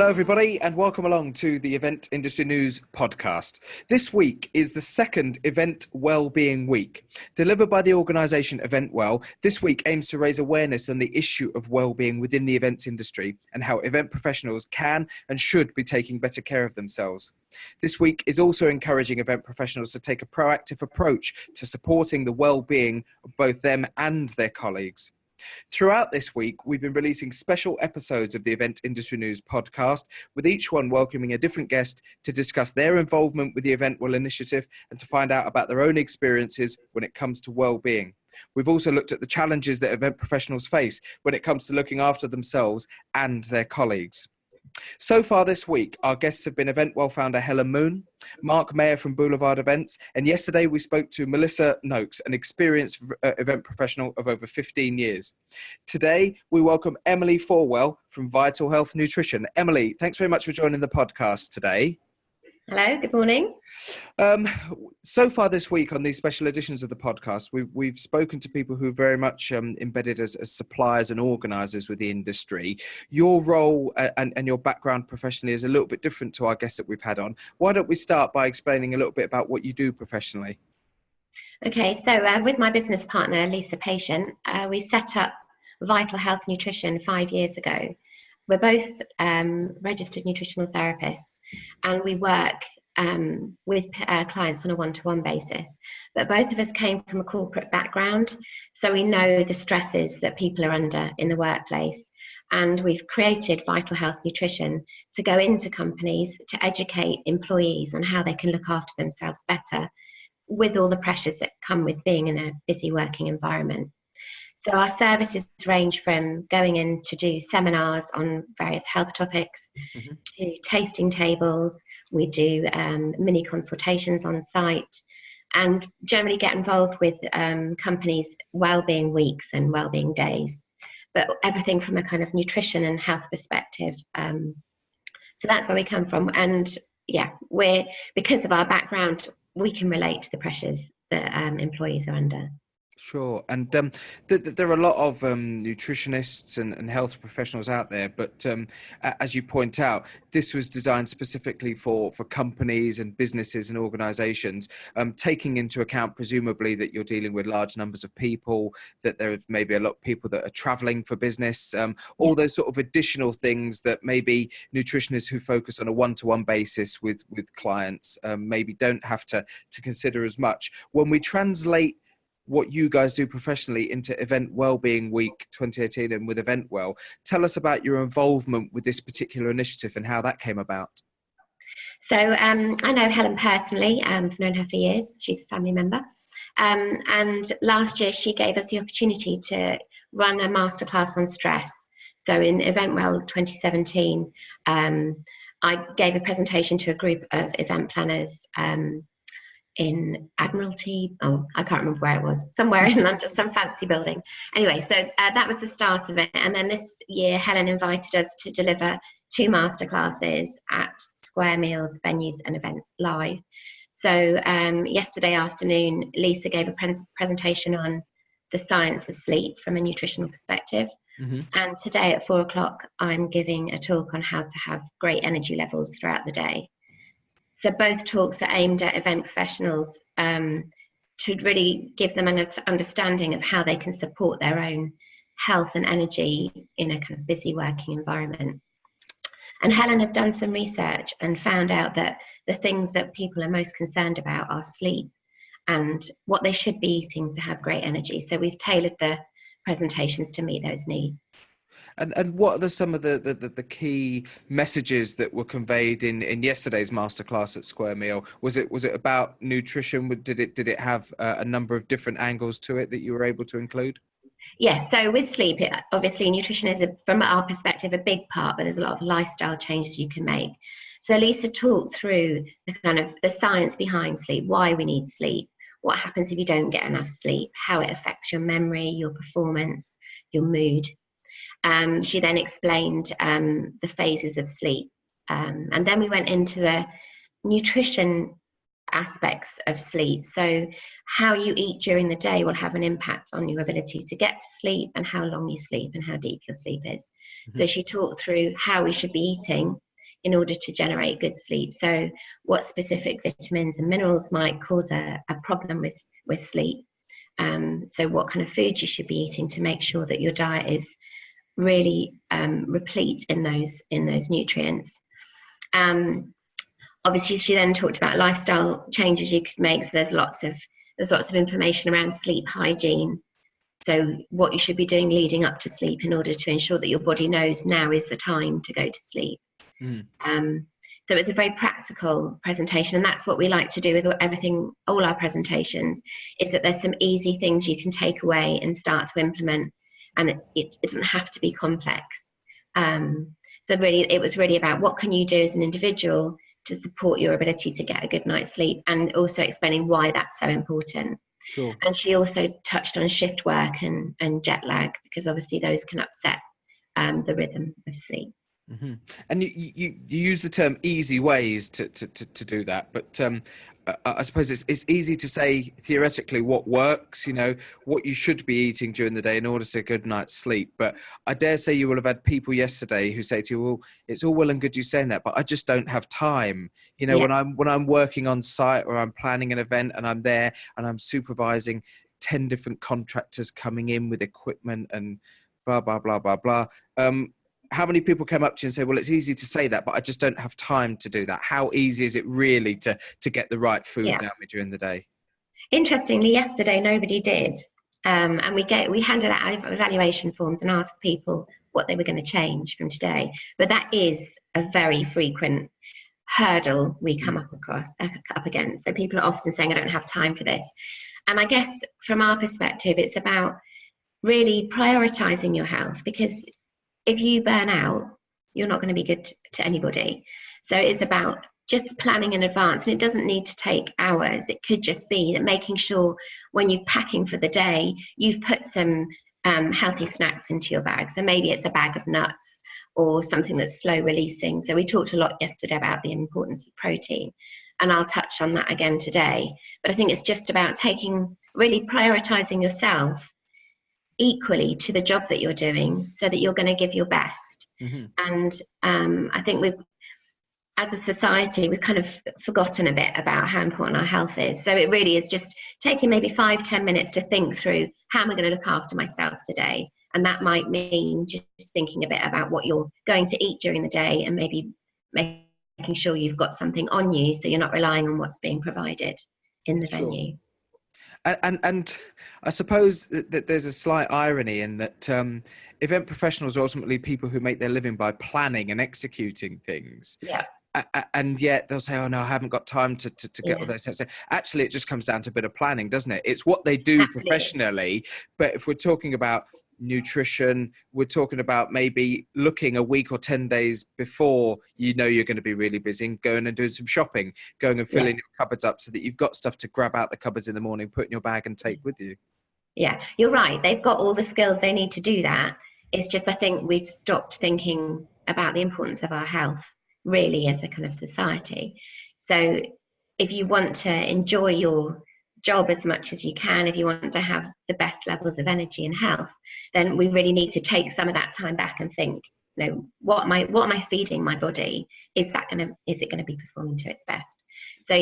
Hello everybody and welcome along to the Event Industry News podcast. This week is the second Event Wellbeing Week. Delivered by the organisation Event Well, this week aims to raise awareness on the issue of wellbeing within the events industry and how event professionals can and should be taking better care of themselves. This week is also encouraging event professionals to take a proactive approach to supporting the well-being of both them and their colleagues. Throughout this week, we've been releasing special episodes of the Event Industry News podcast, with each one welcoming a different guest to discuss their involvement with the Event Well initiative and to find out about their own experiences when it comes to well-being. We've also looked at the challenges that event professionals face when it comes to looking after themselves and their colleagues. So far this week, our guests have been Event Well founder Helen Moon, Mark Mayer from Boulevard Events, and yesterday we spoke to Melissa Noakes, an experienced event professional of over 15 years. Today, we welcome Emily Fawell from Vital Health Nutrition. Emily, thanks very much for joining the podcast today. Hello, good morning. So far this week on these special editions of the podcast, we've spoken to people who are very much embedded as suppliers and organisers with the industry. Your role and your background professionally is a little bit different to our guests that we've had on. Why don't we start by explaining a little bit about what you do professionally? Okay, so with my business partner, Lisa Patient, we set up Vital Health Nutrition 5 years ago. We're both registered nutritional therapists, and we work with clients on a one-to-one basis. But both of us came from a corporate background, so we know the stresses that people are under in the workplace. And we've created Vital Health Nutrition to go into companies to educate employees on how they can look after themselves better with all the pressures that come with being in a busy working environment. So our services range from going in to do seminars on various health topics to tasting tables. We do mini consultations on site and generally get involved with companies' wellbeing weeks and wellbeing days, but everything from a kind of nutrition and health perspective. So that's where we come from. And yeah, because of our background, we can relate to the pressures that employees are under. Sure. And there are a lot of nutritionists and health professionals out there, but as you point out, this was designed specifically for companies and businesses and organisations, taking into account presumably that you're dealing with large numbers of people, that there may be a lot of people that are travelling for business, all those sort of additional things that maybe nutritionists who focus on a one-to-one basis with clients maybe don't have to consider as much. When we translate what you guys do professionally into Event Wellbeing Week 2018 and with Event Well, tell us about your involvement with this particular initiative and how that came about. So I know Helen personally. I've known her for years. She's a family member. And last year she gave us the opportunity to run a masterclass on stress. So in Event Well 2017, I gave a presentation to a group of event planners in Admiralty, I can't remember where it was, somewhere in London, some fancy building. Anyway, so that was the start of it. And then this year, Helen invited us to deliver 2 masterclasses at square meals, venues and events live. So yesterday afternoon, Lisa gave a presentation on the science of sleep from a nutritional perspective. And today at 4 o'clock, I'm giving a talk on how to have great energy levels throughout the day. So both talks are aimed at event professionals to really give them an understanding of how they can support their own health and energy in a kind of busy working environment. And Helen have done some research and found out that the things that people are most concerned about are sleep and what they should be eating to have great energy. So we've tailored the presentations to meet those needs. And what are some of the key messages that were conveyed in yesterday's masterclass at Square Meal? Was it about nutrition? Did it have a number of different angles to it that you were able to include? Yes, so with sleep, obviously nutrition is, from our perspective, a big part, but there's a lot of lifestyle changes you can make. So Lisa talked through the science behind sleep, why we need sleep, what happens if you don't get enough sleep, how it affects your memory, your performance, your mood. She then explained the phases of sleep. And then we went into the nutrition aspects of sleep. So how you eat during the day will have an impact on your ability to get to sleep and how long you sleep and how deep your sleep is. So she talked through how we should be eating in order to generate good sleep. So what specific vitamins and minerals might cause a problem with sleep. So what kind of food you should be eating to make sure that your diet is really replete in those nutrients. Obviously, she then talked about lifestyle changes you could make. So there's lots of information around sleep hygiene. So what you should be doing leading up to sleep in order to ensure that your body knows now is the time to go to sleep. So it's a very practical presentation, and that's what we like to do with all our presentations, is that there's some easy things you can take away and start to implement, and it doesn't have to be complex. So really, it was really about what can you do as an individual to support your ability to get a good night's sleep, and also explaining why that's so important. Sure. And she also touched on shift work and jet lag, because obviously those can upset the rhythm of sleep. Mm-hmm. And you use the term easy ways to do that, but I suppose it's easy to say theoretically what works, what you should be eating during the day in order to get a good night's sleep. But I dare say you will have had people yesterday who say to you, well, it's all well and good you saying that, but I just don't have time. Yeah. When I'm working on site or I'm planning an event and I'm there and I'm supervising 10 different contractors coming in with equipment and blah, blah, blah, blah, blah. How many people come up to you and say, well, it's easy to say that, but I just don't have time to do that? How easy is it really to get the right food down me during the day? Interestingly, yesterday, nobody did. And we handed out evaluation forms and asked people what they were going to change from today. But that is a very frequent hurdle we come up against. So people are often saying, I don't have time for this. And I guess from our perspective, it's about really prioritizing your health, because if you burn out, you're not going to be good to anybody. So it's about just planning in advance, and it doesn't need to take hours. It could just be that making sure when you're packing for the day, you've put some healthy snacks into your bag. So maybe it's a bag of nuts or something that's slow releasing. So we talked a lot yesterday about the importance of protein, and I'll touch on that again today. But I think it's just about really prioritizing yourself equally to the job that you're doing, so that you're going to give your best. Mm-hmm. And I think as a society, we've kind of forgotten a bit about how important our health is. So it really is just taking maybe 5-10 minutes to think through, how am I going to look after myself today? And that might mean just thinking a bit about what you're going to eat during the day, and maybe making sure you've got something on you, so you're not relying on what's being provided in the venue. And I suppose that there's a slight irony in that event professionals are ultimately people who make their living by planning and executing things. Yeah. And yet they'll say, oh no, I haven't got time to get all those things. So actually, it just comes down to a bit of planning, doesn't it? It's what they do professionally. But if we're talking about nutrition, we're talking about maybe looking a week or 10 days before you're going to be really busy, and going and doing some shopping, going and filling your cupboards up so that you've got stuff to grab out the cupboards in the morning, put in your bag and take with you. Yeah, you're right. They've got all the skills they need to do that. It's just, I think we've stopped thinking about the importance of our health really as a kind of society. So if you want to enjoy your job as much as you can, if you want to have the best levels of energy and health, then we really need to take some of that time back and think, what am I feeding my body? Is it going to be performing to its best? So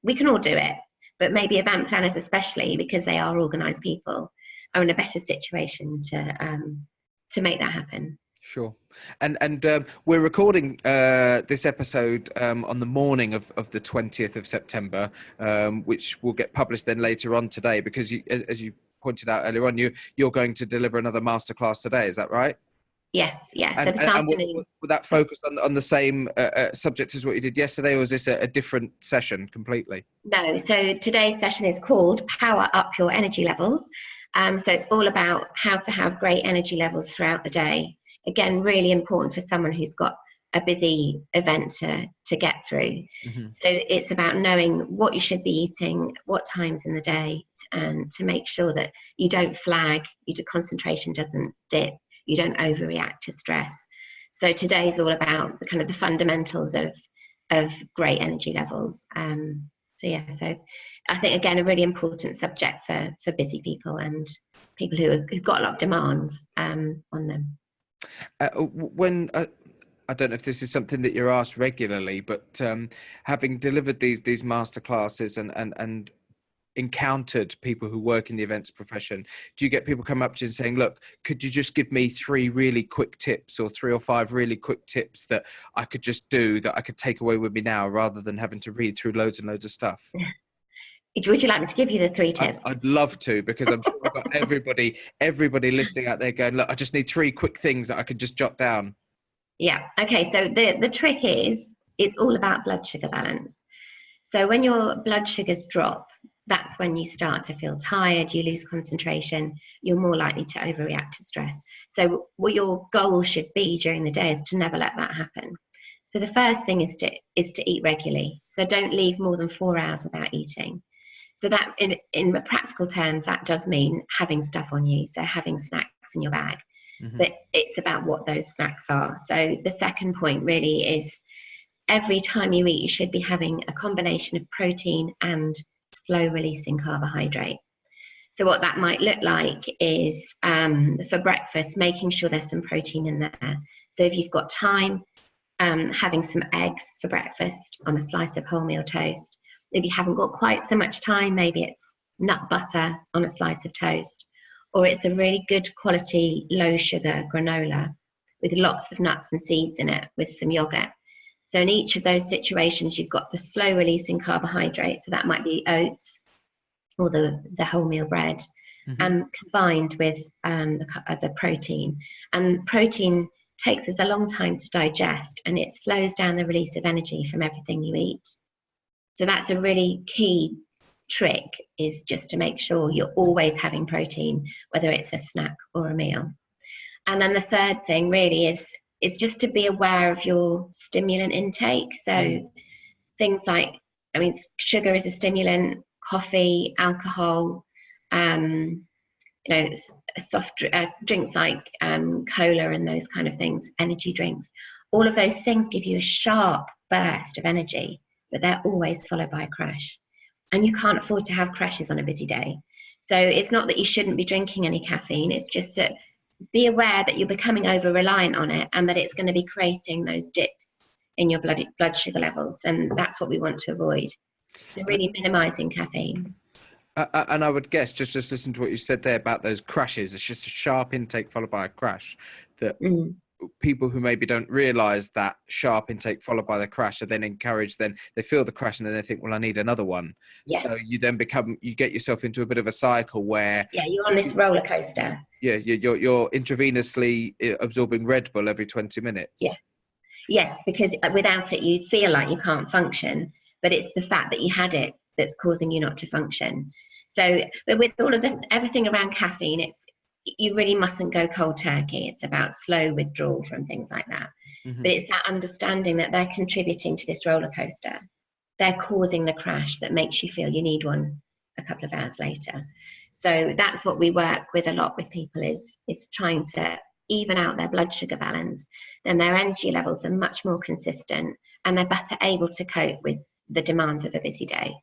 we can all do it, but maybe event planners, especially because they are organized people, are in a better situation to make that happen. Sure. And we're recording this episode on the morning of the 20th of September, which will get published then later on today, because as you pointed out earlier on, you're going to deliver another masterclass today. Is that right? Yes. And, so this afternoon. Will that focus on the same subject as what you did yesterday, or is this a different session completely? No. So today's session is called Power Up Your Energy Levels. So it's all about how to have great energy levels throughout the day. Again, really important for someone who's got a busy event to get through. Mm-hmm. So it's about knowing what you should be eating, what times in the day, and to make sure that you don't flag, your concentration doesn't dip, you don't overreact to stress. So today's all about the fundamentals of great energy levels. So I think, again, a really important subject for busy people and people who've got a lot of demands on them. When I don't know if this is something that you're asked regularly, but having delivered these masterclasses and encountered people who work in the events profession, do you get people come up to you and saying, look, could you just give me 3 really quick tips, or 3 or 5 really quick tips that I could just do, that I could take away with me now, rather than having to read through loads and loads of stuff? Would you like me to give you the 3 tips? I'd love to, because I'm sure I've got everybody listening out there going, look, I just need 3 quick things that I could just jot down. Yeah. Okay. So the trick is, it's all about blood sugar balance. So when your blood sugars drop, that's when you start to feel tired, you lose concentration, you're more likely to overreact to stress. So what your goal should be during the day is to never let that happen. So the first thing is to eat regularly. So don't leave more than 4 hours without eating. So that in practical terms, that does mean having stuff on you. So having snacks in your bag, but it's about what those snacks are. So the second point really is, every time you eat, you should be having a combination of protein and slow releasing carbohydrate. So what that might look like is, for breakfast, making sure there's some protein in there. So if you've got time, having some eggs for breakfast on a slice of wholemeal toast. If you haven't got quite so much time, maybe it's nut butter on a slice of toast, or it's a really good quality low sugar granola with lots of nuts and seeds in it with some yogurt. So in each of those situations, you've got the slow releasing carbohydrate. So that might be oats or the wholemeal bread, combined with the protein. And protein takes us a long time to digest, and it slows down the release of energy from everything you eat. So that's a really key trick, is just to make sure you're always having protein, whether it's a snack or a meal. And then the third thing really is just to be aware of your stimulant intake. So things like, I mean, sugar is a stimulant, coffee, alcohol, soft drinks like cola and those kind of things, energy drinks. All of those things give you a sharp burst of energy, but they're always followed by a crash. And you can't afford to have crashes on a busy day. So it's not that you shouldn't be drinking any caffeine, it's just that be aware that you're becoming over reliant on it, and that it's going to be creating those dips in your blood sugar levels, and that's what we want to avoid. So really minimizing caffeine. And I would guess, just listen to what you said there about those crashes, it's just a sharp intake followed by a crash, that people who maybe don't realize that sharp intake followed by the crash are then encouraged, then they feel the crash and then they think, well, I need another one. Yes. So you then you get yourself into a bit of a cycle where you're on this roller coaster. You're intravenously absorbing Red Bull every 20 minutes. Yes, because without it you feel like you can't function, but it's the fact that you had it that's causing you not to function. So, but with all of everything around caffeine, you really mustn't go cold turkey. It's about slow withdrawal from things like that. But it's that understanding that they're contributing to this roller coaster. They're causing the crash that makes you feel you need one a couple of hours later. So that's what we work with a lot with people, is trying to even out their blood sugar balance. Then their energy levels are much more consistent, and they're better able to cope with the demands of a busy day.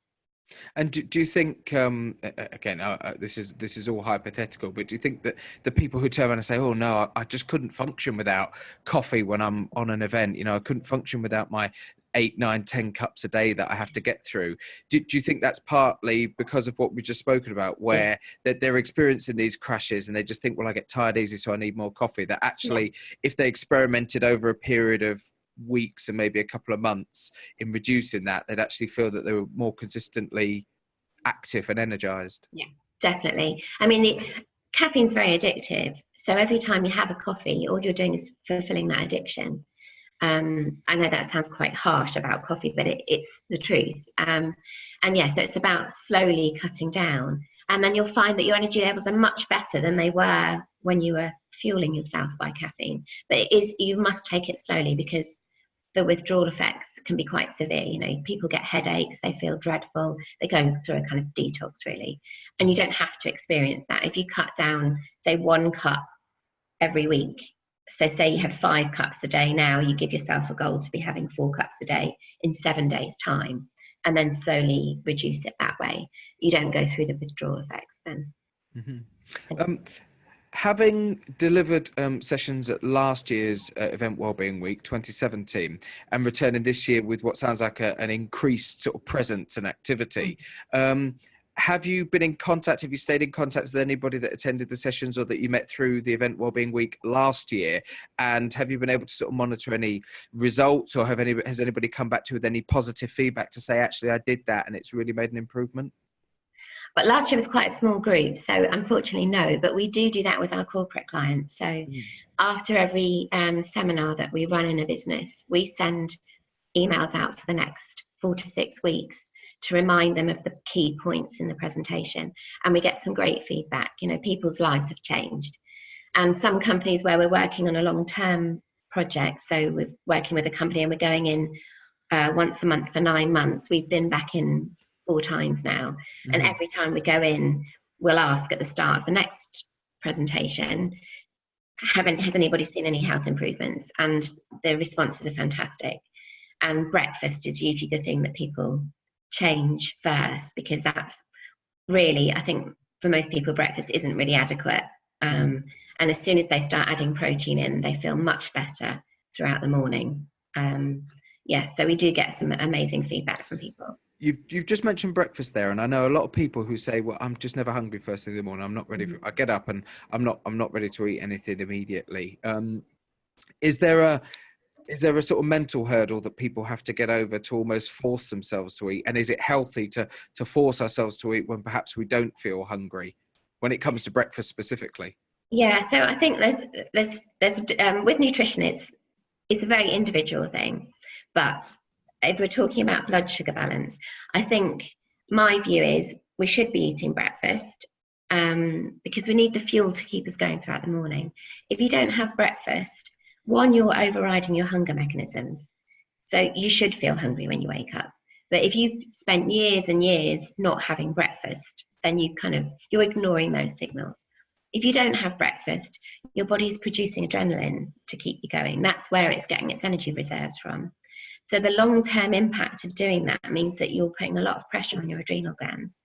And do you think, again, this is all hypothetical, but do you think that the people who turn around and say, oh no, I just couldn't function without coffee when I'm on an event, I couldn't function without my 8, 9, 10 cups a day that I have to get through. Do you think that's partly because of what we've just spoken about, where that they're experiencing these crashes and they just think, well, I get tired easy, so I need more coffee, that actually if they experimented over a period of weeks and maybe a couple of months in reducing that, they'd actually feel that they were more consistently active and energized? Yeah, definitely. I mean, caffeine's very addictive. So every time you have a coffee, all you're doing is fulfilling that addiction. I know that sounds quite harsh about coffee, but it's the truth. And yes, so it's about slowly cutting down. And then you'll find that your energy levels are much better than they were when you were fueling yourself by caffeine. But you must take it slowly, because the withdrawal effects can be quite severe. People get headaches, they feel dreadful, they're going through a kind of detox really. And you don't have to experience that. If you cut down, say 1 cup every week, so say you had 5 cups a day now, you give yourself a goal to be having 4 cups a day in 7 days time, and then slowly reduce it that way. You don't go through the withdrawal effects then. Having delivered sessions at last year's Event Wellbeing Week 2017 and returning this year with what sounds like an increased sort of presence and activity, have you been in contact, have you stayed in contact with anybody that attended the sessions or that you met through the Event Wellbeing Week last year? And have you been able to sort of monitor any results, or has anybody come back to you with any positive feedback to say, actually, I did that and it's really made an improvement? But last year was quite a small group, so unfortunately no, but we do that with our corporate clients. So after every seminar that we run in a business, we send emails out for the next 4 to 6 weeks to remind them of the key points in the presentation. And we get some great feedback. You know, people's lives have changed. And some companies where we're working on a long-term project, so we're working with a company and we're going in once a month for 9 months. We've been back in 4 times now. And every time we go in, we'll ask at the start of the next presentation, has anybody seen any health improvements? And the responses are fantastic. And breakfast is usually the thing that people change first, because that's really, I think for most people, breakfast isn't really adequate. And as soon as they start adding protein in, they feel much better throughout the morning. So we do get some amazing feedback from people. You've just mentioned breakfast there, and I know a lot of people who say, well, I'm just never hungry first thing in the morning. I'm not ready I get up and I'm not ready to eat anything immediately. Is there a sort of mental hurdle that people have to get over to almost force themselves to eat? And is it healthy to force ourselves to eat when perhaps we don't feel hungry, when it comes to breakfast specifically? Yeah, so I think there's with nutrition, it's a very individual thing, but if we're talking about blood sugar balance, I think my view is we should be eating breakfast because we need the fuel to keep us going throughout the morning. If you don't have breakfast, one, you're overriding your hunger mechanisms. So you should feel hungry when you wake up. But if you've spent years and years not having breakfast, then you're ignoring those signals. If you don't have breakfast, your body's producing adrenaline to keep you going. That's where it's getting its energy reserves from. So the long-term impact of doing that means that you're putting a lot of pressure on your adrenal glands.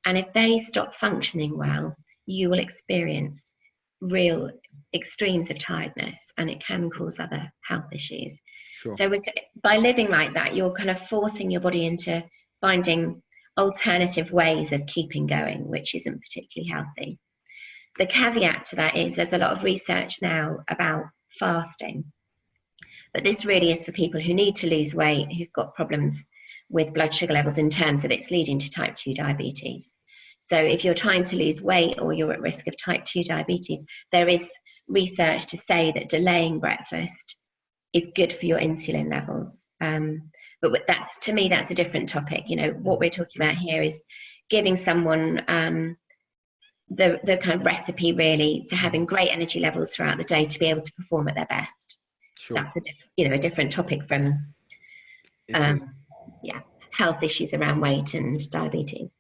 And if they stop functioning well, you will experience real extremes of tiredness, and it can cause other health issues. Sure. So by living like that, you're kind of forcing your body into finding alternative ways of keeping going, which isn't particularly healthy. The caveat to that is there's a lot of research now about fasting. But this really is for people who need to lose weight, who've got problems with blood sugar levels in terms that it's leading to type 2 diabetes. So if you're trying to lose weight or you're at risk of type 2 diabetes, there is research to say that delaying breakfast is good for your insulin levels. But to me, that's a different topic. You know, what we're talking about here is giving someone the kind of recipe really to having great energy levels throughout the day to be able to perform at their best. Sure. That's a different topic from health issues around weight and diabetes.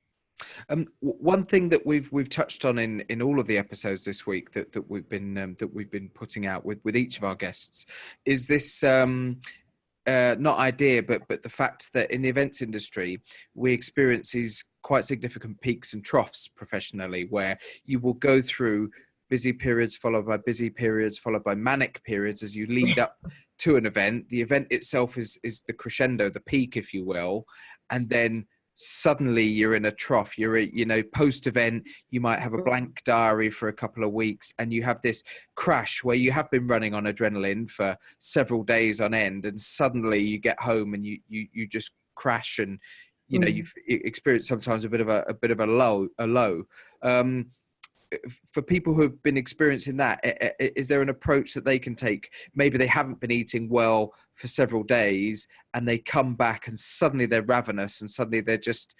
One thing that we've touched on in all of the episodes this week that we've been putting out with each of our guests is this not idea, but the fact that in the events industry we experience these quite significant peaks and troughs professionally, where you will go through busy periods followed by busy periods followed by manic periods as you lead up to an event. The event itself is the crescendo, the peak, if you will, and then suddenly you're in a trough. You're, post-event, you might have a blank diary for a couple of weeks, and you have this crash where you have been running on adrenaline for several days on end, and suddenly you get home and you just crash, and you've experienced sometimes a bit of a low. For people who have been experiencing that, is there an approach that they can take? Maybe they haven't been eating well for several days and they come back and suddenly they're ravenous and suddenly they're just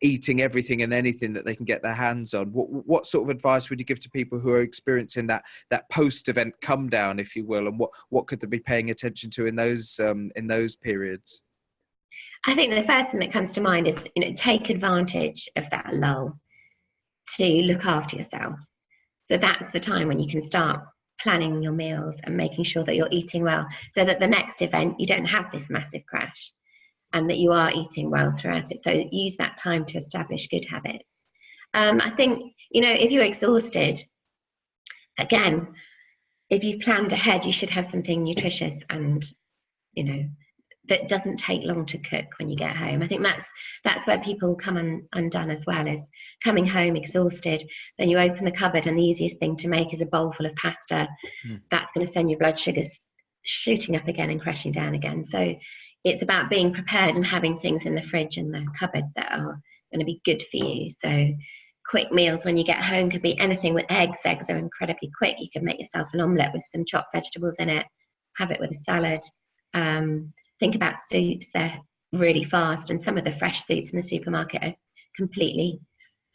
eating everything and anything that they can get their hands on. What sort of advice would you give to people who are experiencing that post-event come down, if you will, and what could they be paying attention to in those periods? I think the first thing that comes to mind is, take advantage of that lull to look after yourself. So that's the time when you can start planning your meals and making sure that you're eating well, so that the next event you don't have this massive crash and that you are eating well throughout it. So use that time to establish good habits. I think, if you're exhausted, again, if you've planned ahead, you should have something nutritious and, you know, that doesn't take long to cook when you get home. I think that's where people come undone as well, is coming home exhausted. Then you open the cupboard and the easiest thing to make is a bowl full of pasta. That's going to send your blood sugars shooting up again and crashing down again. So it's about being prepared and having things in the fridge and the cupboard that are going to be good for you. So quick meals when you get home could be anything with eggs. Eggs are incredibly quick. You can make yourself an omelette with some chopped vegetables in it, have it with a salad. Think about soups, they're really fast, and some of the fresh soups in the supermarket are completely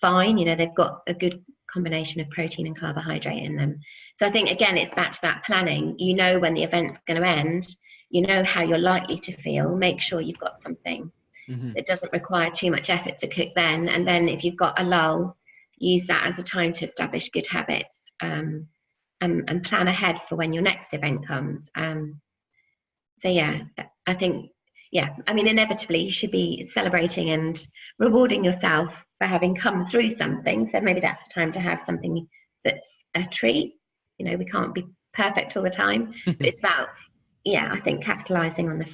fine. You know, they've got a good combination of protein and carbohydrate in them. So I think, again, it's back to that planning. You know when the event's going to end, you know how you're likely to feel. Make sure you've got something that doesn't require too much effort to cook then. And then if you've got a lull, use that as a time to establish good habits, and plan ahead for when your next event comes. So yeah, I think, I mean, inevitably you should be celebrating and rewarding yourself for having come through something. So maybe that's the time to have something that's a treat. You know, we can't be perfect all the time, but it's about, I think capitalizing on the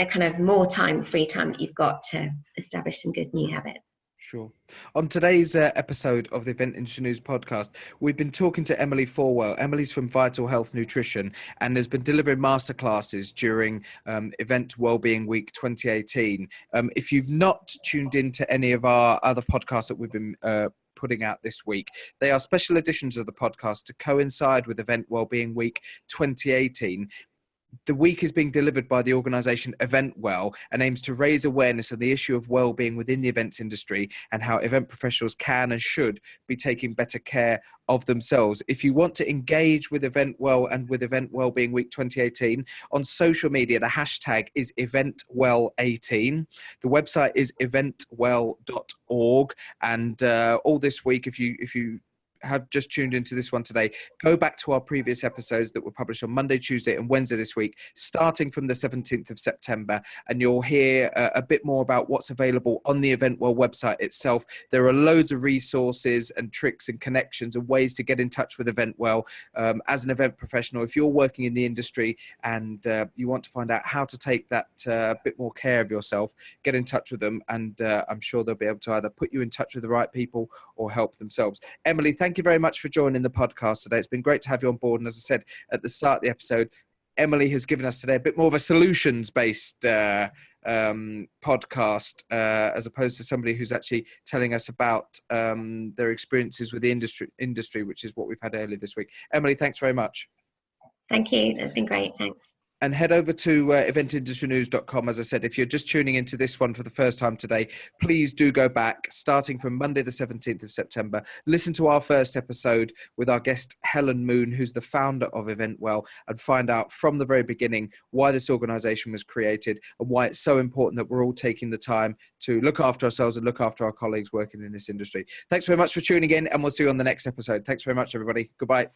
kind of more free time that you've got to establish some good new habits. Sure. On today's episode of the Event Industry News podcast, we've been talking to Emily Fawell. Emily's from Vital Health Nutrition and has been delivering masterclasses during Event Wellbeing Week 2018. If you've not tuned into any of our other podcasts that we've been putting out this week, they are special editions of the podcast to coincide with Event Wellbeing Week 2018. The week is being delivered by the organisation Event Well and aims to raise awareness of the issue of well-being within the events industry and how event professionals can and should be taking better care of themselves. If you want to engage with Event Well and with Event Wellbeing Week 2018 on social media, the hashtag is EventWell18. The website is eventwell.org. And all this week, if you have just tuned into this one today, go back to our previous episodes that were published on Monday, Tuesday and Wednesday this week, starting from the 17th of September, and you'll hear a bit more about what's available on the Eventwell website itself. There are loads of resources and tricks and connections and ways to get in touch with Eventwell as an event professional. If you're working in the industry and you want to find out how to take that bit more care of yourself, get in touch with them, and I'm sure they'll be able to either put you in touch with the right people or help themselves. Emily, thank you very much for joining the podcast today. It's been great to have you on board. And as I said at the start of the episode, Emily has given us today a bit more of a solutions-based podcast as opposed to somebody who's actually telling us about their experiences with the industry, which is what we've had earlier this week. Emily, thanks very much. Thank you. That's been great. Thanks. And head over to eventindustrynews.com. As I said, if you're just tuning into this one for the first time today, please do go back, starting from Monday the 17th of September. Listen to our first episode with our guest, Helen Moon, who's the founder of Event Well, and find out from the very beginning why this organisation was created and why it's so important that we're all taking the time to look after ourselves and look after our colleagues working in this industry. Thanks very much for tuning in, and we'll see you on the next episode. Thanks very much, everybody. Goodbye.